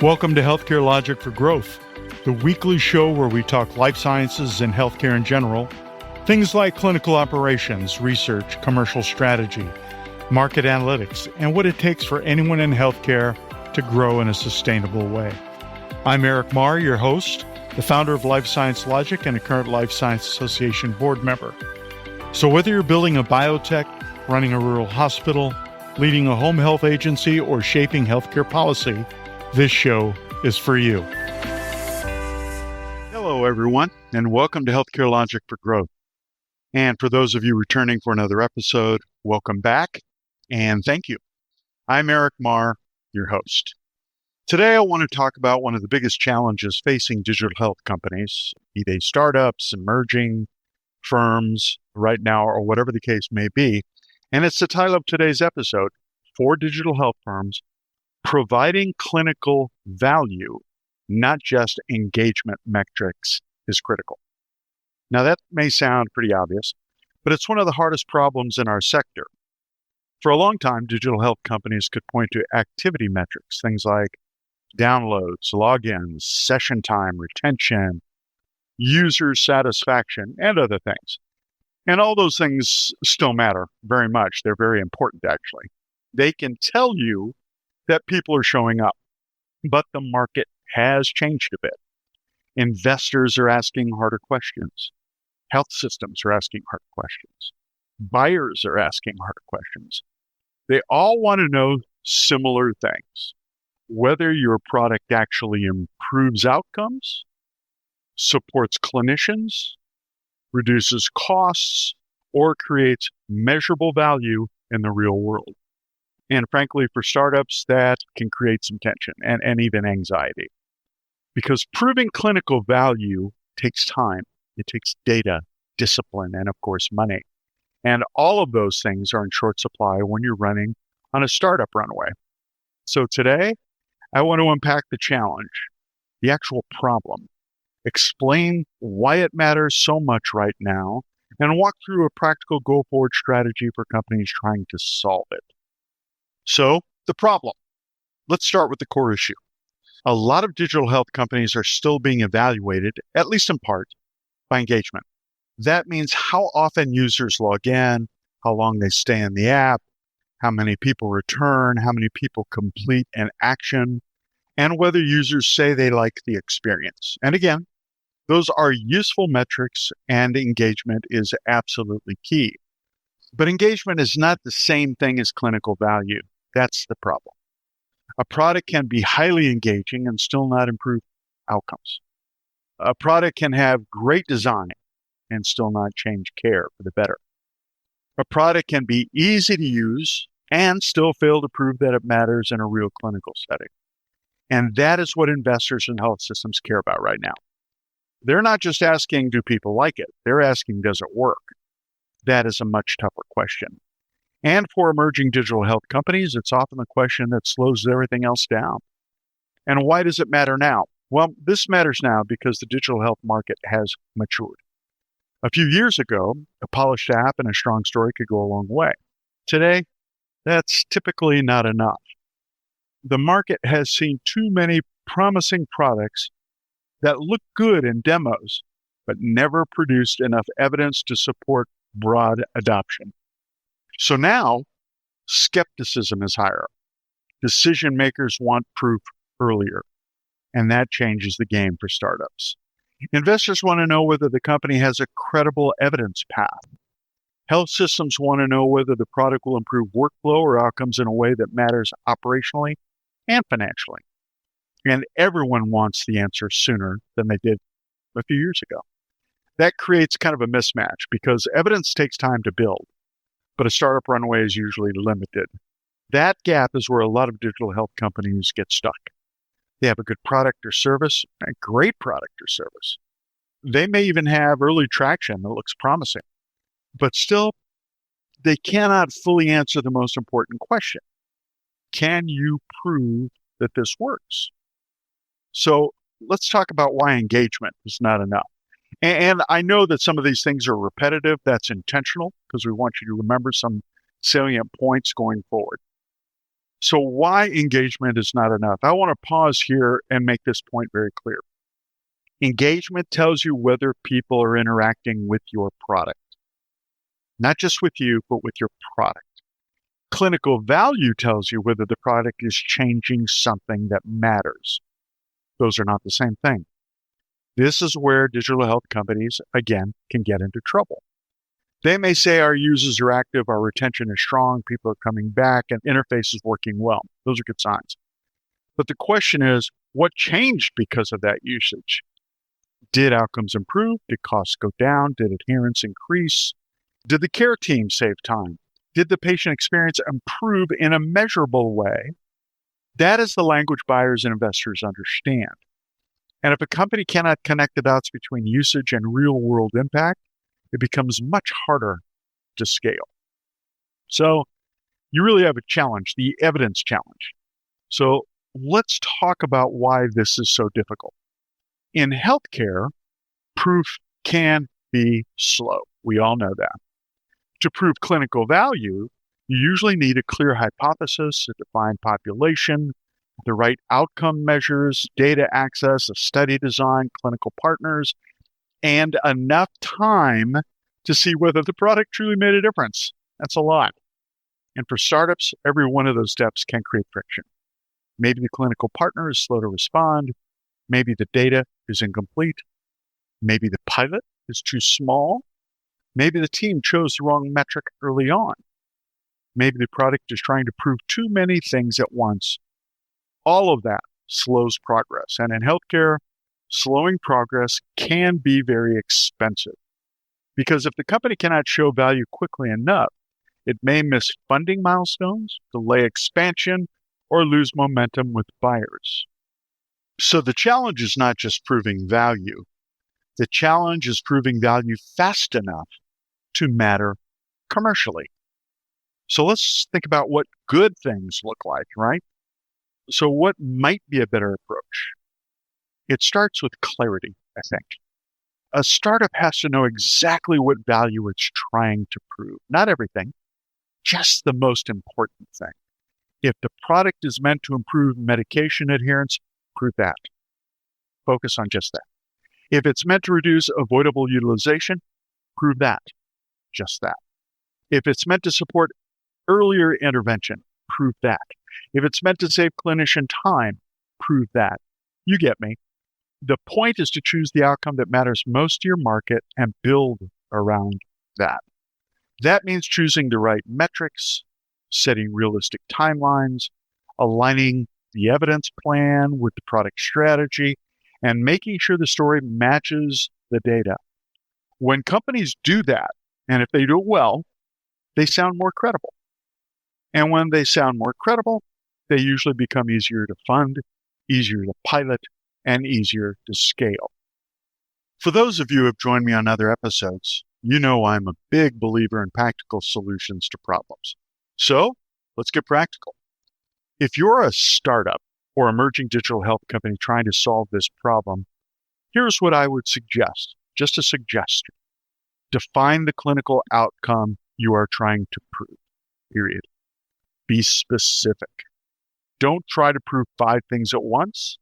Welcome to Healthcare Logic for Growth, the weekly show where we talk life sciences and healthcare in general, things like clinical operations, research, commercial strategy, market analytics, and what it takes for anyone in healthcare to grow in a sustainable way. I'm Eric Marr, your host, the founder of Life Science Logic and a current Life Science Association board member. So whether you're building a biotech, running a rural hospital, leading a home health agency, or shaping healthcare policy, this show is for you. Hello, everyone, and welcome to Healthcare Logic for Growth. And for those of you returning for another episode, welcome back, and thank you. I'm Eric Marr, your host. Today, I want to talk about one of the biggest challenges facing digital health companies, be they startups, emerging firms right now, or whatever the case may be. And it's the title of today's episode, For Digital Health Firms, Providing Clinical Value, Not Just Engagement Metrics, is critical. Now, that may sound pretty obvious, but it's one of the hardest problems in our sector. For a long time, digital health companies could point to activity metrics, things like downloads, logins, session time, retention, user satisfaction, and other things. And all those things still matter very much. They're very important, actually. They can tell you that people are showing up, but the market has changed a bit. Investors are asking harder questions. Health systems are asking harder questions. Buyers are asking harder questions. They all want to know similar things. Whether your product actually improves outcomes, supports clinicians, reduces costs, or creates measurable value in the real world. And frankly, for startups, that can create some tension and even anxiety. Because proving clinical value takes time. It takes data, discipline, and of course, money. And all of those things are in short supply when you're running on a startup runway. So today, I want to unpack the challenge, the actual problem, explain why it matters so much right now, and walk through a practical go-forward strategy for companies trying to solve it. So, the problem. Let's start with the core issue. A lot of digital health companies are still being evaluated, at least in part, by engagement. That means how often users log in, how long they stay in the app, how many people return, how many people complete an action, and whether users say they like the experience. And again, those are useful metrics, and engagement is absolutely key. But engagement is not the same thing as clinical value. That's the problem. A product can be highly engaging and still not improve outcomes. A product can have great design and still not change care for the better. A product can be easy to use and still fail to prove that it matters in a real clinical setting. And that is what investors and health systems care about right now. They're not just asking, do people like it? They're asking, does it work? That is a much tougher question. And for emerging digital health companies, it's often the question that slows everything else down. And why does it matter now? Well, this matters now because the digital health market has matured. A few years ago, a polished app and a strong story could go a long way. Today, that's typically not enough. The market has seen too many promising products that look good in demos, but never produced enough evidence to support broad adoption. So now, skepticism is higher. Decision makers want proof earlier, and that changes the game for startups. Investors want to know whether the company has a credible evidence path. Health systems want to know whether the product will improve workflow or outcomes in a way that matters operationally and financially. And everyone wants the answer sooner than they did a few years ago. That creates kind of a mismatch because evidence takes time to build, but a startup runway is usually limited. That gap is where a lot of digital health companies get stuck. They have a good product or service, a great product or service. They may even have early traction that looks promising, but still, they cannot fully answer the most important question. Can you prove that this works? So let's talk about why engagement is not enough. And I know that some of these things are repetitive. That's intentional because we want you to remember some salient points going forward. So why engagement is not enough? I want to pause here and make this point very clear. Engagement tells you whether people are interacting with your product. Not just with you, but with your product. Clinical value tells you whether the product is changing something that matters. Those are not the same thing. This is where digital health companies, again, can get into trouble. They may say our users are active, our retention is strong, people are coming back, and interface is working well. Those are good signs. But the question is, what changed because of that usage? Did outcomes improve? Did costs go down? Did adherence increase? Did the care team save time? Did the patient experience improve in a measurable way? That is the language buyers and investors understand. And if a company cannot connect the dots between usage and real-world impact, it becomes much harder to scale. So you really have a challenge, the evidence challenge. So let's talk about why this is so difficult. In healthcare, proof can be slow. We all know that. To prove clinical value, you usually need a clear hypothesis, a defined population, the right outcome measures, data access, a study design, clinical partners, and enough time to see whether the product truly made a difference. That's a lot. And for startups, every one of those steps can create friction. Maybe the clinical partner is slow to respond. Maybe the data is incomplete. Maybe the pilot is too small. Maybe the team chose the wrong metric early on. Maybe the product is trying to prove too many things at once. All of that slows progress. And in healthcare, slowing progress can be very expensive. Because if the company cannot show value quickly enough, it may miss funding milestones, delay expansion, or lose momentum with buyers. So the challenge is not just proving value. The challenge is proving value fast enough to matter commercially. So let's think about what good things look like, right? So what might be a better approach? It starts with clarity, I think. A startup has to know exactly what value it's trying to prove. Not everything, just the most important thing. If the product is meant to improve medication adherence, prove that. Focus on just that. If it's meant to reduce avoidable utilization, prove that. Just that. If it's meant to support earlier intervention, prove that. If it's meant to save clinician time, prove that. You get me. The point is to choose the outcome that matters most to your market and build around that. That means choosing the right metrics, setting realistic timelines, aligning the evidence plan with the product strategy, and making sure the story matches the data. When companies do that, and if they do it well, they sound more credible. And when they sound more credible, they usually become easier to fund, easier to pilot, and easier to scale. For those of you who have joined me on other episodes, you know I'm a big believer in practical solutions to problems. So let's get practical. If you're a startup or emerging digital health company trying to solve this problem, here's what I would suggest, just a suggestion. Define the clinical outcome you are trying to prove, period. Be specific. Don't try to prove 5 things at once.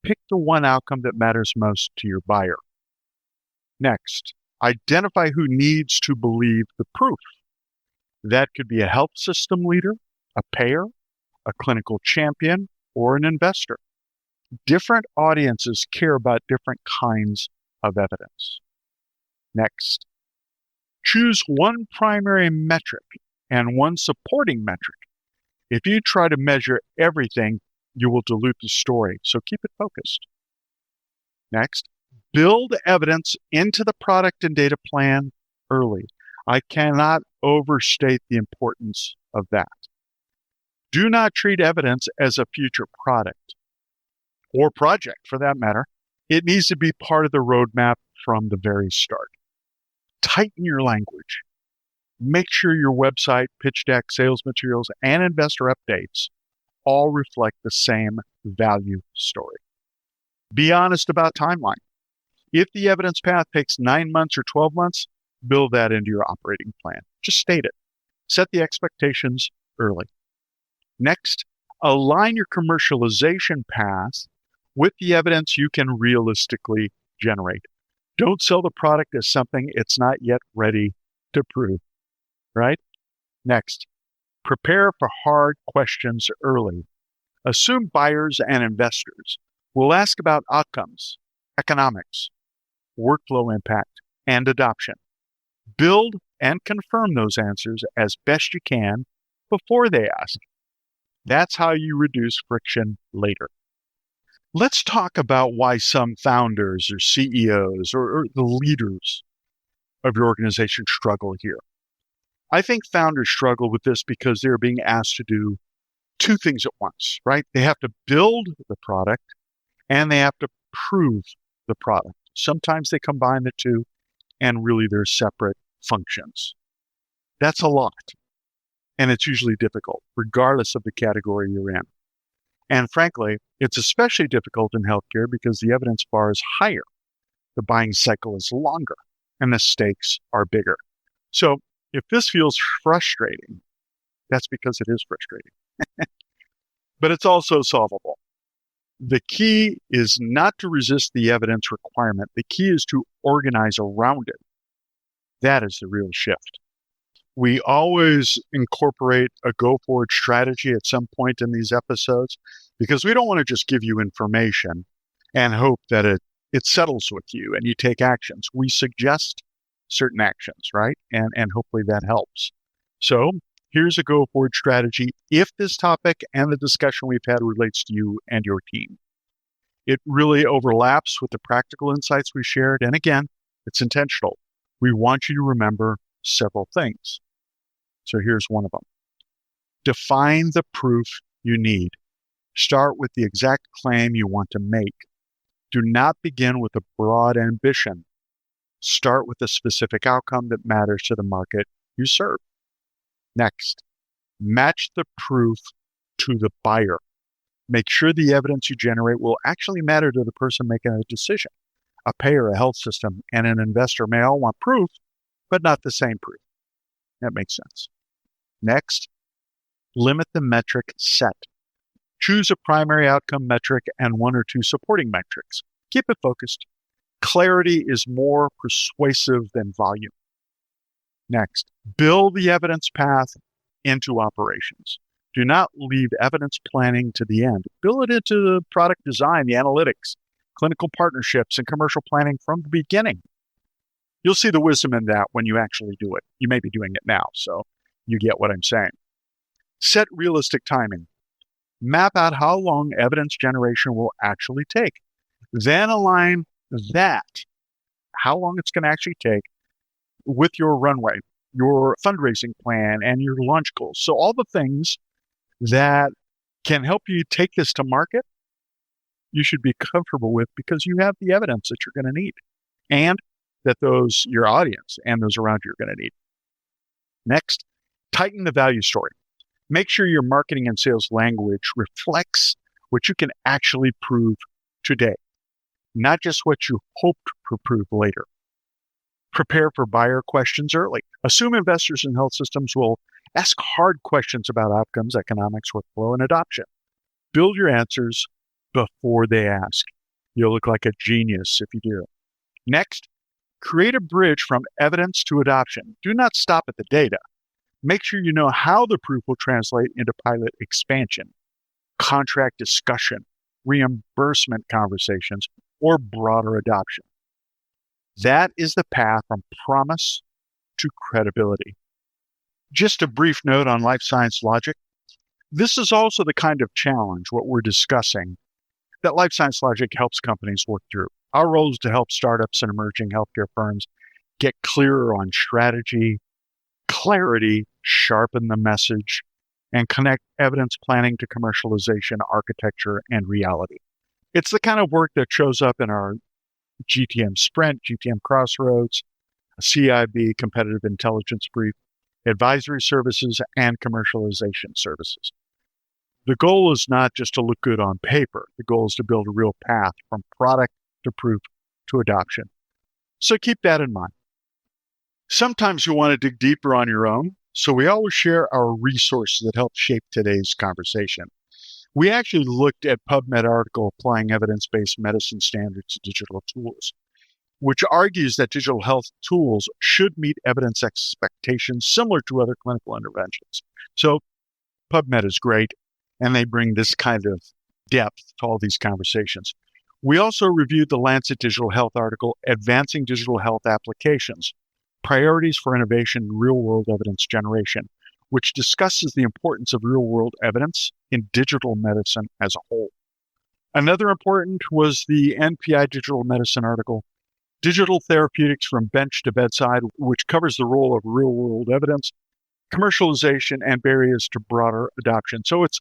Pick the one outcome that matters most to your buyer. Next, identify who needs to believe the proof. That could be a health system leader, a payer, a clinical champion, or an investor. Different audiences care about different kinds of evidence. Next, choose one primary metric and one supporting metric. If you try to measure everything, you will dilute the story, so keep it focused. Next, build evidence into the product and data plan early. I cannot overstate the importance of that. Do not treat evidence as a future product or project for that matter. It needs to be part of the roadmap from the very start. Tighten your language. Make sure your website, pitch deck, sales materials, and investor updates all reflect the same value story. Be honest about timeline. If the evidence path takes 9 months or 12 months, build that into your operating plan. Just state it. Set the expectations early. Next, Align your commercialization path with the evidence you can realistically generate. Don't sell the product as something it's not yet ready to prove, right? Next, prepare for hard questions early. Assume buyers and investors will ask about outcomes, economics, workflow impact, and adoption. Build and confirm those answers as best you can before they ask. That's how you reduce friction later. Let's talk about why some founders or CEOs or the leaders of your organization struggle here. I think founders struggle with this because they're being asked to do two things at once, right? They have to build the product and they have to prove the product. Sometimes they combine the two and really they're separate functions. That's a lot. And it's usually difficult, regardless of the category you're in. And frankly, it's especially difficult in healthcare because the evidence bar is higher, the buying cycle is longer, and the stakes are bigger. So if this feels frustrating, that's because it is frustrating. But it's also solvable. The key is not to resist the evidence requirement. The key is to organize around it. That is the real shift. We always incorporate a go-forward strategy at some point in these episodes because we don't want to just give you information and hope that it settles with you and you take actions. We suggest certain actions, right? And hopefully that helps. So here's a go-forward strategy if this topic and the discussion we've had relates to you and your team. It really overlaps with the practical insights we shared. And again, it's intentional. We want you to remember several things. So here's one of them. Define the proof you need. Start with the exact claim you want to make. Do not begin with a broad ambition. Start with a specific outcome that matters to the market you serve. Next, match the proof to the buyer. Make sure the evidence you generate will actually matter to the person making a decision. A payer, a health system, and an investor may all want proof, but not the same proof. That makes sense. Next, limit the metric set. Choose a primary outcome metric and one or two supporting metrics. Keep it focused. Clarity is more persuasive than volume. Next, build the evidence path into operations. Do not leave evidence planning to the end. Build it into the product design, the analytics, clinical partnerships, and commercial planning from the beginning. You'll see the wisdom in that when you actually do it. You may be doing it now, so you get what I'm saying. Set realistic timing. Map out how long evidence generation will actually take. Then align that, how long it's going to actually take, with your runway, your fundraising plan, and your launch goals. So all the things that can help you take this to market, you should be comfortable with because you have the evidence that you're going to need and that your audience and those around you are going to need. Next, tighten the value story. Make sure your marketing and sales language reflects what you can actually prove today, not just what you hope to prove later. Prepare for buyer questions early. Assume investors and health systems will ask hard questions about outcomes, economics, workflow, and adoption. Build your answers before they ask. You'll look like a genius if you do. Next, create a bridge from evidence to adoption. Do not stop at the data. Make sure you know how the proof will translate into pilot expansion, contract discussion, reimbursement conversations, or broader adoption. That is the path from promise to credibility. Just a brief note on life science logic. This is also the kind of challenge, what we're discussing, that life science logic helps companies work through. Our role is to help startups and emerging healthcare firms get clearer on strategy, clarity, sharpen the message, and connect evidence planning to commercialization, architecture, and reality. It's the kind of work that shows up in our GTM Sprint, GTM Crossroads, CIB, Competitive Intelligence Brief, Advisory Services, and Commercialization Services. The goal is not just to look good on paper. The goal is to build a real path from product to proof to adoption. So keep that in mind. Sometimes you want to dig deeper on your own, so we always share our resources that help shape today's conversation. We actually looked at PubMed article applying evidence-based medicine standards to digital tools, which argues that digital health tools should meet evidence expectations similar to other clinical interventions. So PubMed is great, and they bring this kind of depth to all these conversations. We also reviewed the Lancet Digital Health article, Advancing Digital Health Applications, Priorities for Innovation in Real-World Evidence Generation, which discusses the importance of real-world evidence in digital medicine as a whole. Another important was the NPI Digital Medicine article, Digital Therapeutics from Bench to Bedside, which covers the role of real-world evidence, commercialization, and barriers to broader adoption. So it's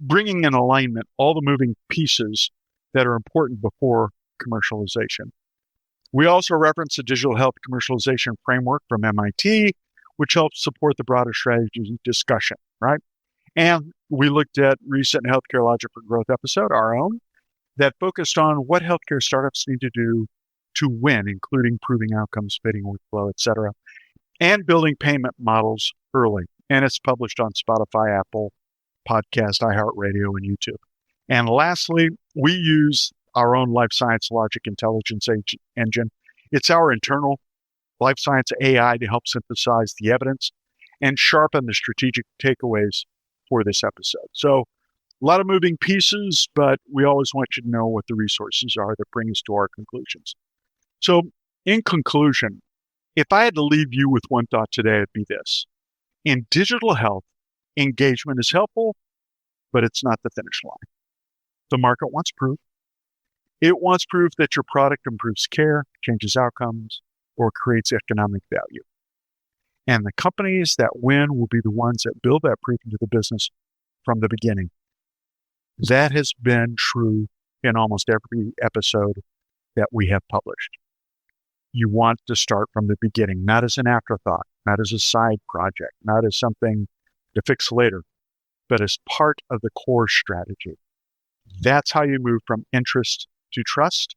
bringing in alignment all the moving pieces that are important before commercialization. We also reference the Digital Health Commercialization Framework from MIT, which helps support the broader strategy discussion, right? And we looked at recent Healthcare Logic for Growth episode, our own, that focused on what healthcare startups need to do to win, including proving outcomes, fitting workflow, et cetera, and building payment models early. And it's published on Spotify, Apple Podcast, iHeartRadio, and YouTube. And lastly, we use our own life science logic intelligence engine. It's our internal life science AI to help synthesize the evidence and sharpen the strategic takeaways for this episode. So a lot of moving pieces, but we always want you to know what the resources are that bring us to our conclusions. So in conclusion, if I had to leave you with one thought today, it'd be this. In digital health, engagement is helpful, but it's not the finish line. The market wants proof. It wants proof that your product improves care, changes outcomes, or creates economic value. And the companies that win will be the ones that build that proof into the business from the beginning. That has been true in almost every episode that we have published. You want to start from the beginning, not as an afterthought, not as a side project, not as something to fix later, but as part of the core strategy. That's how you move from interest to trust,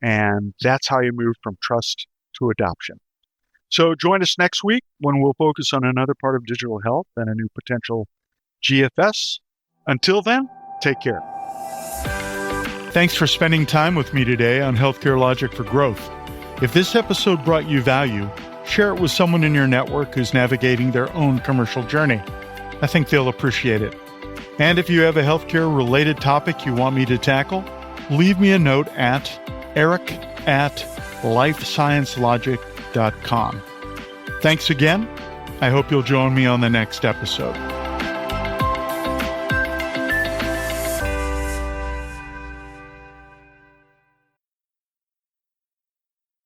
and that's how you move from trust to adoption. So join us next week when we'll focus on another part of digital health and a new potential GFS. Until then, take care. Thanks for spending time with me today on Healthcare Logic for Growth. If this episode brought you value, share it with someone in your network who's navigating their own commercial journey. I think they'll appreciate it. And if you have a healthcare-related topic you want me to tackle, leave me a note at eric@lifesciencelogic.com. Thanks again. I hope you'll join me on the next episode.